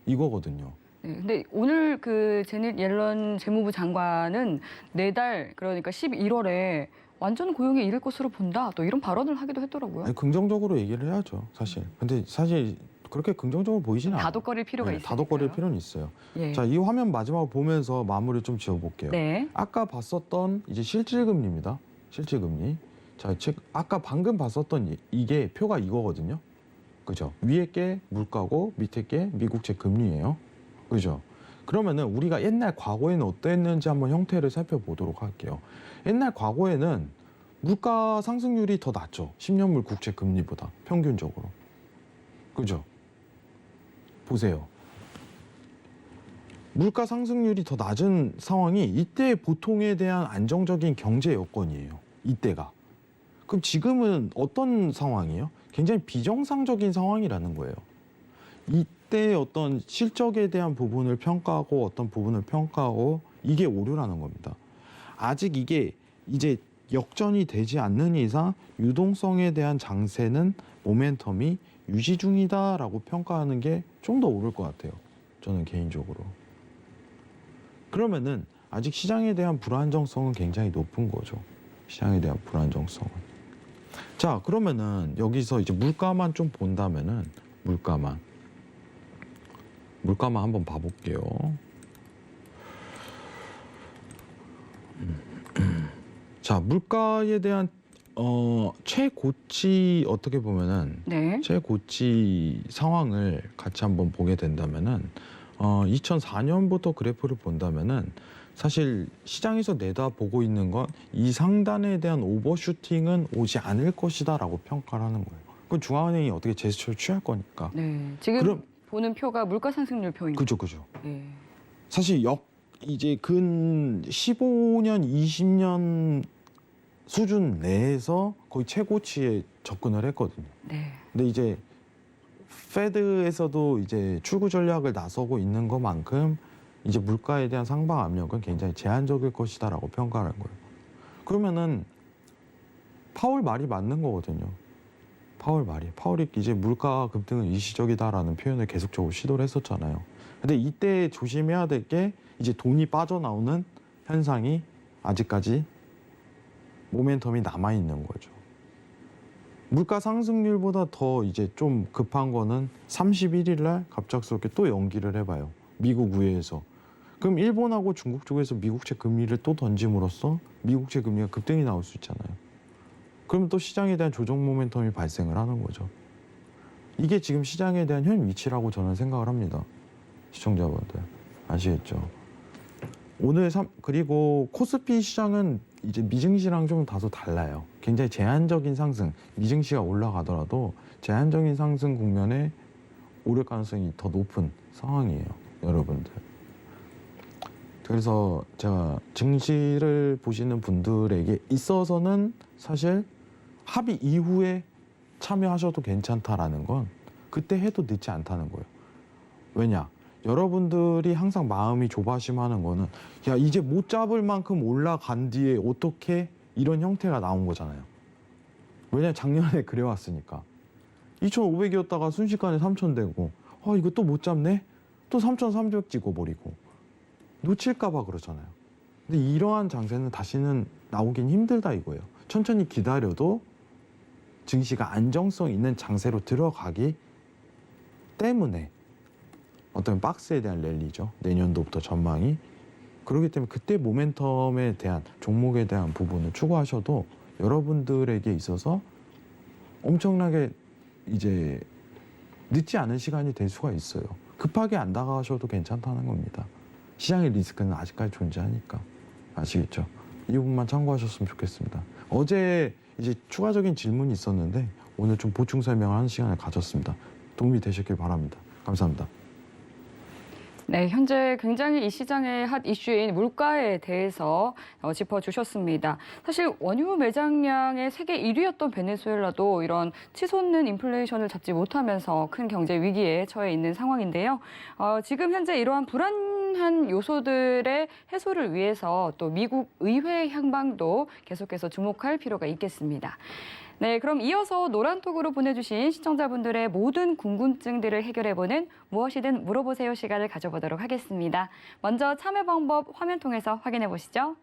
이거거든요.
네, 근데 오늘 그 제닛 옐런 재무부 장관은 내달 그러니까 11월에 완전 고용에 이를 것으로 본다. 또 이런 발언을 하기도 했더라고요.
아니, 긍정적으로 얘기를 해야죠, 사실. 근데 사실 그렇게 긍정적으로 보이지는 않아요.
다독거릴 필요가
네,
있어요.
다독거릴 필요는 있어요.
예.
자, 이 화면 마지막으로 보면서 마무리 좀 지어볼게요.
네.
아까 봤었던 이제 실질금리입니다. 실질금리. 자, 아까 방금 봤었던 이게 표가 이거거든요. 그죠? 위에 게 물가고 밑에 게 미국채 금리예요. 그죠? 그러면은 우리가 옛날 과거에는 어땠는지 한번 형태를 살펴보도록 할게요. 옛날 과거에는 물가 상승률이 더 낮죠. 10년물 국채 금리보다 평균적으로. 그죠? 보세요. 물가 상승률이 더 낮은 상황이 이때 보통에 대한 안정적인 경제 여건이에요. 이때가. 그럼 지금은 어떤 상황이에요? 굉장히 비정상적인 상황이라는 거예요. 이때 어떤 실적에 대한 부분을 평가하고 어떤 부분을 평가하고 이게 오류라는 겁니다. 아직 이게 이제 역전이 되지 않는 이상 유동성에 대한 장세는 모멘텀이 유지 중이다라고 평가하는 게 좀 더 옳을 것 같아요. 저는 개인적으로. 그러면은 아직 시장에 대한 불안정성은 굉장히 높은 거죠. 시장에 대한 불안정성은. 자, 그러면은 여기서 이제 물가만 좀 본다면은 물가만 한번 봐볼게요. 자, 물가에 대한 최고치 어떻게 보면은
네.
최고치 상황을 같이 한번 보게 된다면은 2004년부터 그래프를 본다면은 사실 시장에서 내다보고 있는 건 이 상단에 대한 오버슈팅은 오지 않을 것이다라고 평가를 하는 거예요. 그 중앙은행이 어떻게 제스처를 취할 거니까.
네. 지금
그럼-
보는 표가 물가 상승률 표입니다.
그죠.
예.
사실 이제 근 15년, 20년 수준 내에서 거의 최고치에 접근을 했거든요.
네.
근데 이제 페드에서도 이제 출구 전략을 나서고 있는 것만큼 이제 물가에 대한 상방 압력은 굉장히 제한적일 것이다라고 평가하는 거예요. 그러면은 파월 말이 맞는 거거든요. 파월이 이제 물가 급등은 일시적이다라는 표현을 계속적으로 시도를 했었잖아요. 근데 이때 조심해야 될 게 이제 돈이 빠져나오는 현상이 아직까지 모멘텀이 남아 있는 거죠. 물가 상승률보다 더 이제 좀 급한 거는 31일 날 갑작스럽게 또 연기를 해봐요. 미국 의회에서. 그럼 일본하고 중국 쪽에서 미국채 금리를 또 던짐으로써 미국채 금리가 급등이 나올 수 있잖아요. 그럼 또 시장에 대한 조정 모멘텀이 발생을 하는 거죠. 이게 지금 시장에 대한 현 위치라고 저는 생각을 합니다. 시청자분들 아시겠죠? 그리고 코스피 시장은 이제 미증시랑 좀 다소 달라요. 굉장히 제한적인 상승, 미증시가 올라가더라도 제한적인 상승 국면에 오를 가능성이 더 높은 상황이에요, 여러분들. 그래서 제가 증시를 보시는 분들에게 있어서는 사실 합의 이후에 참여하셔도 괜찮다라는 건 그때 해도 늦지 않다는 거예요. 왜냐? 여러분들이 항상 마음이 조바심하는 거는 야, 이제 못 잡을 만큼 올라간 뒤에 어떻게 이런 형태가 나온 거잖아요. 왜냐면 작년에 그래왔으니까. 2,500이었다가 순식간에 3,000 되고 이거 또 못 잡네? 또 3,300 찍어버리고 놓칠까 봐 그러잖아요. 근데 이러한 장세는 다시는 나오긴 힘들다 이거예요. 천천히 기다려도 증시가 안정성 있는 장세로 들어가기 때문에 어떤 박스에 대한 랠리죠. 내년도부터 전망이. 그렇기 때문에 그때 모멘텀에 대한 종목에 대한 부분을 추구하셔도 여러분들에게 있어서 엄청나게 이제 늦지 않은 시간이 될 수가 있어요. 급하게 안 나가셔도 괜찮다는 겁니다. 시장의 리스크는 아직까지 존재하니까. 아시겠죠? 이 부분만 참고하셨으면 좋겠습니다. 어제 이제 추가적인 질문이 있었는데 오늘 좀 보충 설명하는 시간을 가졌습니다. 도움이 되셨길 바랍니다. 감사합니다.
네, 현재 굉장히 이 시장의 핫 이슈인 물가에 대해서 짚어주셨습니다. 사실 원유 매장량의 세계 1위였던 베네수엘라도 이런 치솟는 인플레이션을 잡지 못하면서 큰 경제 위기에 처해 있는 상황인데요. 지금 현재 이러한 불안한 요소들의 해소를 위해서 또 미국 의회 향방도 계속해서 주목할 필요가 있겠습니다. 네, 그럼 이어서 노란톡으로 보내주신 시청자분들의 모든 궁금증들을 해결해보는 무엇이든 물어보세요 시간을 가져보도록 하겠습니다. 먼저 참여 방법 화면 통해서 확인해 보시죠.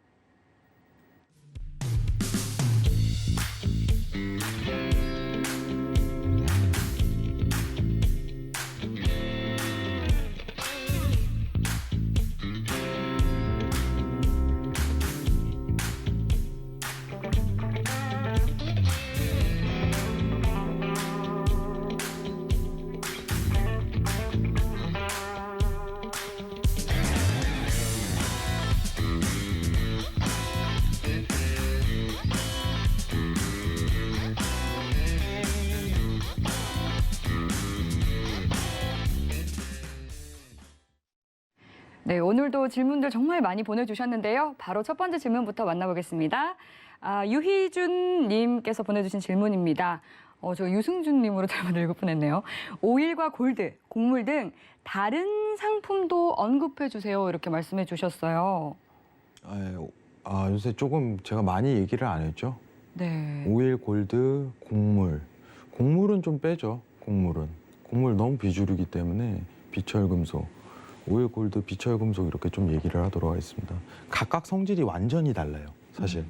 네, 오늘도 질문들 정말 많이 보내주셨는데요. 바로 첫 번째 질문부터 만나보겠습니다. 유희준 님께서 보내주신 질문입니다. 저 유승준 님으로 잘못 읽을 뻔했네요. 오일과 골드, 곡물 등 다른 상품도 언급해 주세요. 이렇게 말씀해 주셨어요.
요새 조금 제가 많이 얘기를 안 했죠.
네.
오일, 골드, 곡물은 좀 빼죠. 곡물 너무 비주류기 때문에 비철금속, 오일, 골드, 비철금속 이렇게 좀 얘기를 하도록 하겠습니다. 각각 성질이 완전히 달라요. 사실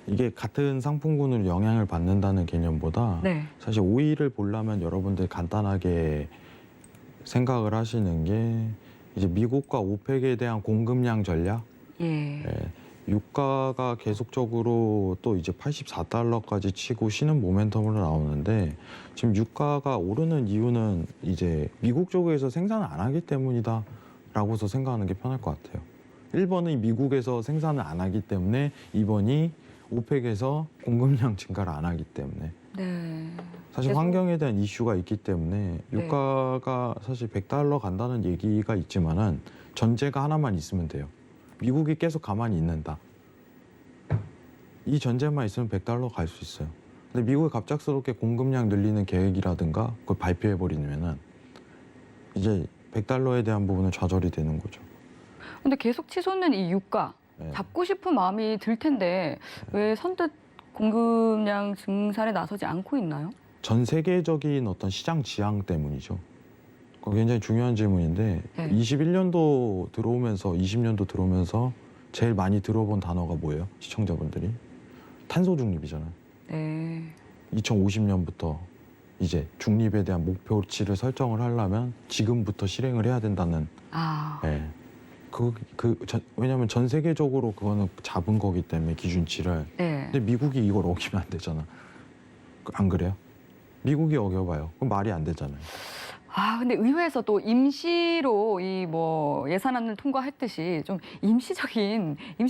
이게 같은 상품군으로 영향을 받는다는 개념보다
네.
사실 오일을 보려면 여러분들 간단하게 생각을 하시는 게 이제 미국과 오펙에 대한 공급량 전략.
예.
유가가 계속적으로 또 이제 84달러까지 치고 쉬는 모멘텀으로 나오는데 지금 유가가 오르는 이유는 이제 미국 쪽에서 생산을 안 하기 때문이다 라고서 생각하는 게 편할 것 같아요. 1번은 미국에서 생산을 안 하기 때문에 2번이 오펙에서 공급량 증가를 안 하기 때문에
네.
사실
계속...
환경에 대한 이슈가 있기 때문에 유가가 사실 100달러 간다는 얘기가 있지만은 전제가 하나만 있으면 돼요. 미국이 계속 가만히 있는다. 이 전제만 있으면 100달러 갈 수 있어요. 근데 미국이 갑작스럽게 공급량 늘리는 계획이라든가 그걸 발표해버리면은 이제 100달러에 대한 부분은 좌절이 되는 거죠.
근데 계속 치솟는 이 유가, 잡고 싶은 마음이 들 텐데 왜 선뜻 공급량 증산에 나서지 않고 있나요?
전 세계적인 어떤 시장 지향 때문이죠. 그거 굉장히 중요한 질문인데 21년도 들어오면서 20년도 들어오면서 제일 많이 들어본 단어가 뭐예요? 시청자분들이? 탄소 중립이잖아요. 네. 2050년부터 이제 중립에 대한 목표치를 설정을 하려면 지금부터 실행을 해야 된다는. 왜냐하면 전 세계적으로 그거는 잡은 거기 때문에 기준치를. 근데 미국이 이걸 어기면 안 되잖아. 안 그래요? 미국이 어겨봐요. 그럼 말이 안 되잖아요.
근데 의회에서 또 임시로 이 예산안을 통과했듯이 좀 임시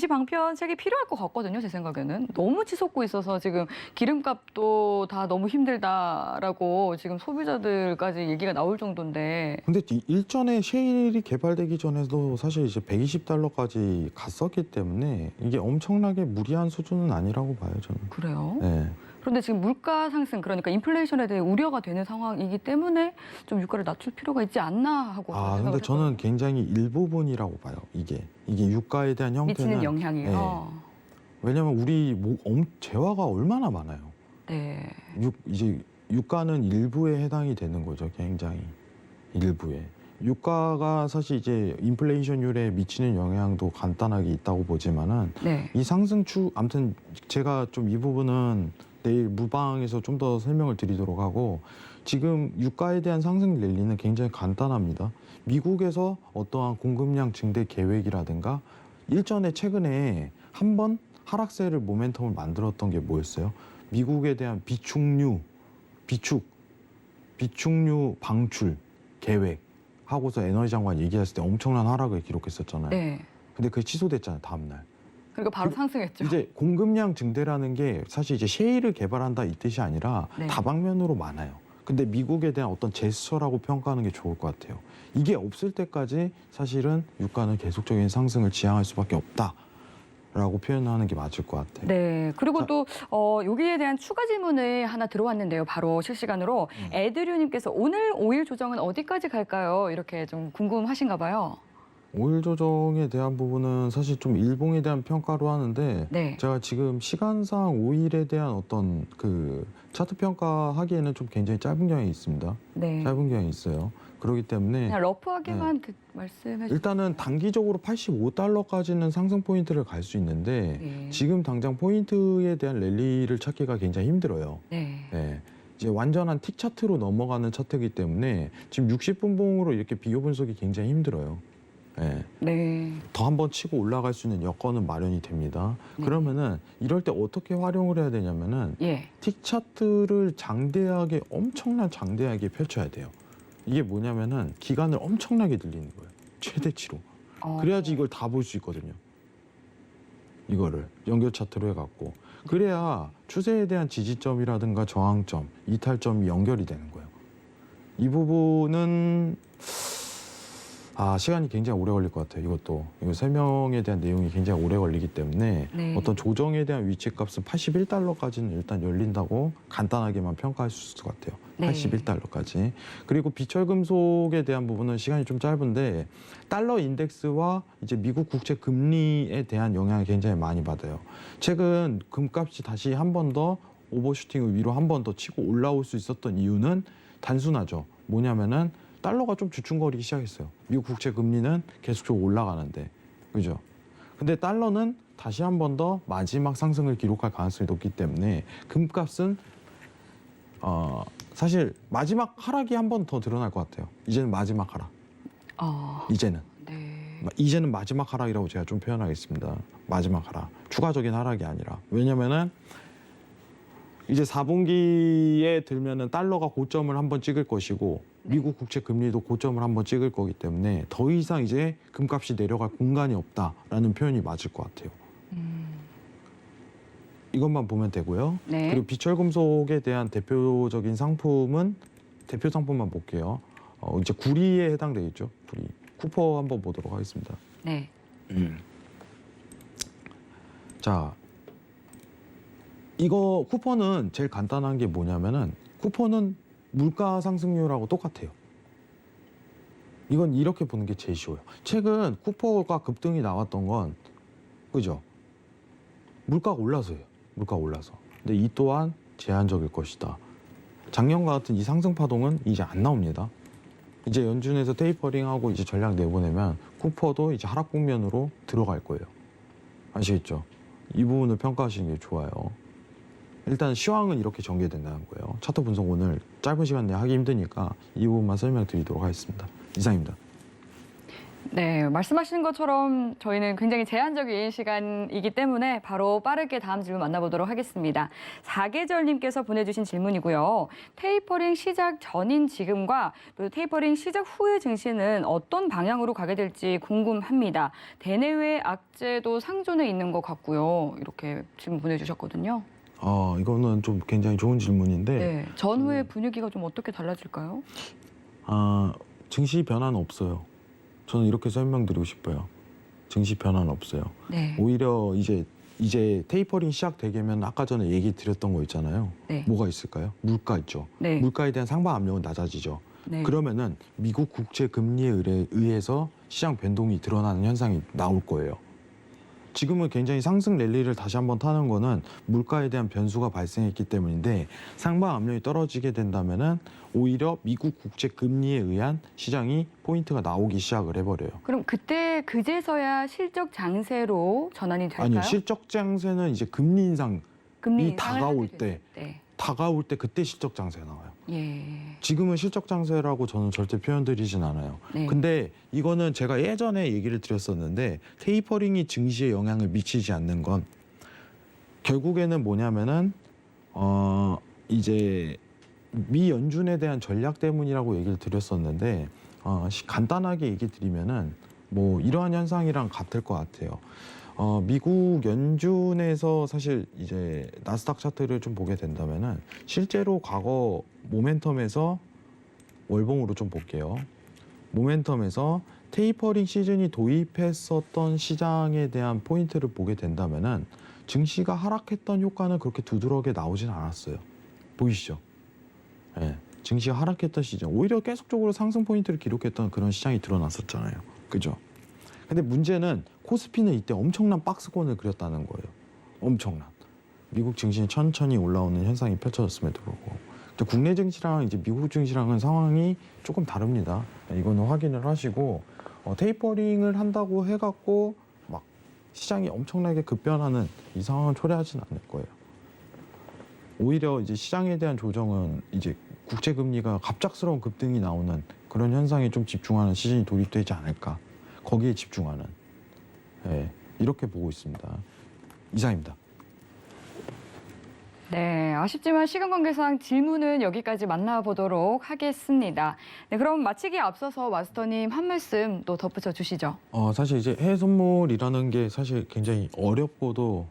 방편책이 필요할 것 같거든요, 제 생각에는. 너무 치솟고 있어서 지금 기름값도 다 너무 힘들다라고 지금 소비자들까지 얘기가 나올 정도인데.
근데 일전에 셰일이 개발되기 전에도 사실 이제 120달러까지 갔었기 때문에 이게 엄청나게 무리한 수준은 아니라고 봐요, 저는.
그래요?
네.
그런데 지금 물가 상승, 그러니까 인플레이션에 대해 우려가 되는 상황이기 때문에 좀 유가를 낮출 필요가 있지 않나 하고.
근데 저는 굉장히 일부분이라고 봐요. 이게 유가에 대한 형태는
미치는 영향이요.
왜냐면 우리 재화가 얼마나 많아요.
네.
이제 유가는 일부에 해당이 되는 거죠. 굉장히 일부에. 유가가 사실 이제 인플레이션율에 미치는 영향도 간단하게 있다고 보지만은
네.
이 상승추 아무튼 제가 좀 이 부분은 내일 무방에서 좀 더 설명을 드리도록 하고 지금 유가에 대한 상승 랠리는 굉장히 간단합니다. 미국에서 어떠한 공급량 증대 계획이라든가 일전에 최근에 한 번 하락세를 모멘텀을 만들었던 게 뭐였어요? 미국에 대한 비축류 방출 계획 하고서 에너지 장관 얘기했을 때 엄청난 하락을 기록했었잖아요.
네.
근데 그게 취소됐잖아요, 다음 날.
그리고 바로 상승했죠.
이제 공급량 증대라는 게 사실 이제 셰일을 개발한다 이 뜻이 아니라
네.
다방면으로 많아요. 근데 미국에 대한 어떤 제스처라고 평가하는 게 좋을 것 같아요. 이게 없을 때까지 사실은 유가는 계속적인 상승을 지향할 수밖에 없다라고 표현하는 게 맞을 것 같아요.
네. 그리고
자.
또 여기에 대한 추가 질문이 하나 들어왔는데요. 바로 실시간으로 에드류님께서 오늘 오일 조정은 어디까지 갈까요? 이렇게 좀 궁금하신가 봐요.
오일 조정에 대한 부분은 사실 좀 일봉에 대한 평가로 하는데
네.
제가 지금 시간상 오일에 대한 어떤 그 차트 평가하기에는 좀 굉장히 짧은 경향이 있습니다.
네.
짧은 경향이 있어요. 그렇기 때문에
그냥 러프하게만 말씀해 주세요.
일단은 단기적으로 85달러까지는 상승 포인트를 갈 수 있는데
네.
지금 당장 포인트에 대한 랠리를 찾기가 굉장히 힘들어요.
네.
네. 이제 완전한 틱 차트로 넘어가는 차트이기 때문에 지금 60분봉으로 이렇게 비교 분석이 굉장히 힘들어요. 네.
네.
더 한번 치고 올라갈 수 있는 여건은 마련이 됩니다.
네.
그러면은 이럴 때 어떻게 활용을 해야 되냐면은
예.
틱 차트를 장대하게 엄청난 장대하게 펼쳐야 돼요. 이게 뭐냐면은 기간을 엄청나게 늘리는 거예요. 최대치로. 그래야지 이걸 다 볼 수 있거든요. 이거를 연결 차트로 해갖고 그래야 추세에 대한 지지점이라든가 저항점, 이탈점이 연결이 되는 거예요. 이 부분은 시간이 굉장히 오래 걸릴 것 같아요. 이거 설명에 대한 내용이 굉장히 오래 걸리기 때문에
네.
어떤 조정에 대한 위치값은 81달러까지는 일단 열린다고 간단하게만 평가할 수 있을 것 같아요.
네.
81달러까지. 그리고 비철금속에 대한 부분은 시간이 좀 짧은데 달러 인덱스와 이제 미국 국채 금리에 대한 영향을 굉장히 많이 받아요. 최근 금값이 다시 한 번 더 오버슈팅을 위로 한 번 더 치고 올라올 수 있었던 이유는 단순하죠. 뭐냐면은 달러가 좀 주춤거리기 시작했어요. 미국 국채 금리는 계속적으로 올라가는데, 그죠? 근데 달러는 다시 한 번 더 마지막 상승을 기록할 가능성이 높기 때문에 금값은 사실 마지막 하락이 한 번 더 드러날 것 같아요. 이제는 마지막 하락. 이제는.
네.
이제는 마지막 하락이라고 제가 좀 표현하겠습니다. 마지막 하락. 추가적인 하락이 아니라. 왜냐면은 이제 4분기에 들면은 달러가 고점을 한번 찍을 것이고 미국 국채 금리도 고점을 한번 찍을 거기 때문에 더 이상 이제 금값이 내려갈 공간이 없다라는 표현이 맞을 것 같아요. 이것만 보면 되고요.
네.
그리고 비철금속에 대한 대표적인 상품은 대표 상품만 볼게요. 이제 구리에 해당되겠죠. 구리. 쿠퍼 한번 보도록 하겠습니다.
네.
자, 이거 쿠퍼는 제일 간단한 게 뭐냐면은 쿠퍼는 물가 상승률하고 똑같아요. 이건 이렇게 보는 게 제일 쉬워요. 최근 쿠퍼가 급등이 나왔던 건 그죠? 물가가 올라서예요. 물가가 올라서. 근데 이 또한 제한적일 것이다. 작년과 같은 이 상승 파동은 이제 안 나옵니다. 이제 연준에서 테이퍼링하고 이제 전략 내보내면 쿠퍼도 이제 하락 국면으로 들어갈 거예요. 아시겠죠? 이 부분을 평가하시는 게 좋아요. 일단 시황은 이렇게 전개된다는 거예요. 차트 분석 오늘 짧은 시간 내에 하기 힘드니까 이 부분만 설명드리도록 하겠습니다. 이상입니다.
네, 말씀하신 것처럼 저희는 굉장히 제한적인 시간이기 때문에 바로 빠르게 다음 질문 만나보도록 하겠습니다. 사계절님께서 보내주신 질문이고요. 테이퍼링 시작 전인 지금과 또 테이퍼링 시작 후의 증시는 어떤 방향으로 가게 될지 궁금합니다. 대내외 악재도 상존해 있는 것 같고요. 이렇게 질문 보내주셨거든요.
이거는 좀 굉장히 좋은 질문인데
네, 전후의 분위기가 좀 어떻게 달라질까요?
증시 변화는 없어요. 저는 이렇게 설명드리고 싶어요. 증시 변화는 없어요.
네.
오히려 이제 테이퍼링 시작되면 아까 전에 얘기 드렸던 거 있잖아요.
네.
뭐가 있을까요? 물가 있죠.
네.
물가에 대한 상방 압력은 낮아지죠.
네.
그러면은 미국 국채 금리에 의해서 시장 변동이 드러나는 현상이 나올 거예요. 지금은 굉장히 상승 랠리를 다시 한번 타는 거는 물가에 대한 변수가 발생했기 때문인데 상방 압력이 떨어지게 된다면은 오히려 미국 국채 금리에 의한 시장이 포인트가 나오기 시작을 해버려요.
그럼 그때 그제서야 실적 장세로 전환이 될까요?
아니요, 실적 장세는 이제 금리 인상이
금리 인상을
다가올
하게 됐을 때.
다가올 때 그때 실적 장세 나와요.
예.
지금은 실적 장세라고 저는 절대 표현드리진 않아요.
네.
근데 이거는 제가 예전에 얘기를 드렸었는데 테이퍼링이 증시에 영향을 미치지 않는 건 결국에는 뭐냐면은 이제 미 연준에 대한 전략 때문이라고 얘기를 드렸었는데 간단하게 얘기 드리면은 뭐 이러한 현상이랑 같을 것 같아요. 미국 연준에서 사실 이제 나스닥 차트를 좀 보게 된다면은 실제로 과거 모멘텀에서 월봉으로 좀 볼게요. 모멘텀에서 테이퍼링 시즌이 도입했었던 시장에 대한 포인트를 보게 된다면은 증시가 하락했던 효과는 그렇게 두드러게 나오진 않았어요. 보이시죠? 네, 증시가 하락했던 시즌 오히려 계속적으로 상승 포인트를 기록했던 그런 시장이 드러났었잖아요. 그죠? 근데 문제는 코스피는 이때 엄청난 박스권을 그렸다는 거예요. 엄청난. 미국 증시는 천천히 올라오는 현상이 펼쳐졌음에도 불구하고. 근데 국내 증시랑 이제 미국 증시랑은 상황이 조금 다릅니다. 이거는 확인을 하시고 테이퍼링을 한다고 해갖고 막 시장이 엄청나게 급변하는 이 상황을 초래하진 않을 거예요. 오히려 이제 시장에 대한 조정은 이제 국채 금리가 갑작스러운 급등이 나오는 그런 현상에 좀 집중하는 시즌이 도입되지 않을까. 거기에 집중하는. 네, 이렇게 보고 있습니다. 이상입니다.
네, 아쉽지만 시간 관계상 질문은 여기까지 만나보도록 하겠습니다. 네, 그럼 마치기에 앞서서 마스터님 한 말씀 또 덧붙여 주시죠.
사실 이제 해외 선물이라는 게 사실 굉장히 어렵고도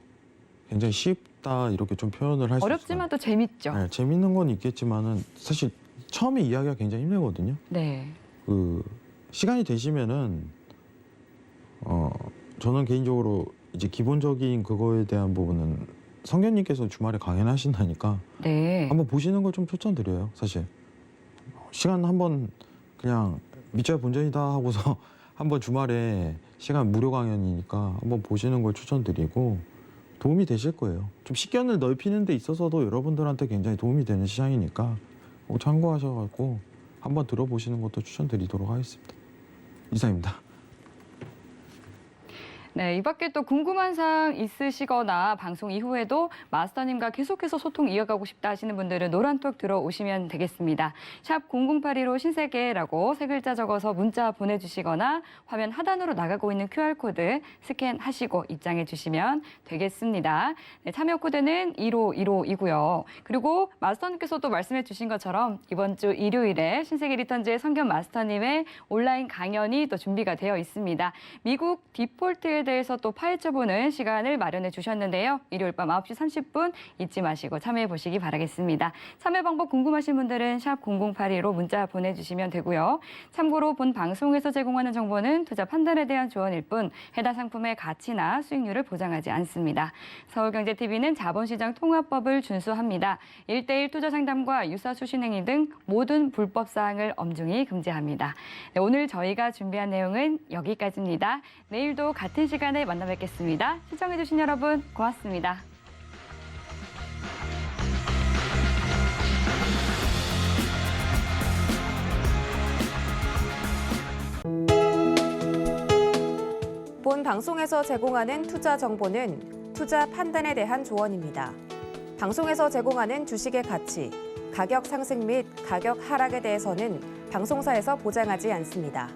굉장히 쉽다 이렇게 좀 표현을 할 수 있어요.
어렵지만 또 재밌죠.
네, 재밌는 건 있겠지만은 사실 처음에 이야기가 굉장히 힘들거든요.
네.
시간이 되시면은 저는 개인적으로 이제 기본적인 그거에 대한 부분은 성견님께서 주말에 강연 하신다니까
네.
한번 보시는 걸 좀 추천드려요. 사실 시간 한번 그냥 믿져야 본전이다 하고서 한번 주말에 시간 무료 강연이니까 한번 보시는 걸 추천드리고 도움이 되실 거예요. 좀 식견을 넓히는 데 있어서도 여러분들한테 굉장히 도움이 되는 시장이니까 참고하셔가지고 한번 들어보시는 것도 추천드리도록 하겠습니다. 이상입니다.
네, 이 밖에 또 궁금한 사항 있으시거나 방송 이후에도 마스터님과 계속해서 소통 이어가고 싶다 하시는 분들은 노란톡 들어오시면 되겠습니다. 샵 0082로 신세계라고 세 글자 적어서 문자 보내주시거나 화면 하단으로 나가고 있는 QR코드 스캔하시고 입장해 주시면 되겠습니다. 네, 참여 코드는 1515이고요. 그리고 마스터님께서도 말씀해 주신 것처럼 이번 주 일요일에 신세계 리턴즈의 성견 마스터님의 온라인 강연이 또 준비가 되어 있습니다. 미국 디폴트에 대해서 또 파헤쳐보는 시간을 마련해 주셨는데요. 일요일 밤 9시 30분 잊지 마시고 참여해 보시기 바라겠습니다. 참여 방법 궁금하신 분들은 샵 0082로 문자 보내주시면 되고요. 참고로 본 방송에서 제공하는 정보는 투자 판단에 대한 조언일 뿐 해당 상품의 가치나 수익률을 보장하지 않습니다. 서울경제TV는 자본시장 통합법을 준수합니다. 1:1 투자 상담과 유사 수신행위 등 모든 불법 사항을 엄중히 금지합니다. 네, 오늘 저희가 준비한 내용은 여기까지입니다. 내일도 같은 시간에 만나 뵙겠습니다. 시청해주신 여러분 고맙습니다.
본 방송에서 제공하는 투자 정보는 투자 판단에 대한 조언입니다. 방송에서 제공하는 주식의 가치, 가격 상승 및 가격 하락에 대해서는 방송사에서 보장하지 않습니다.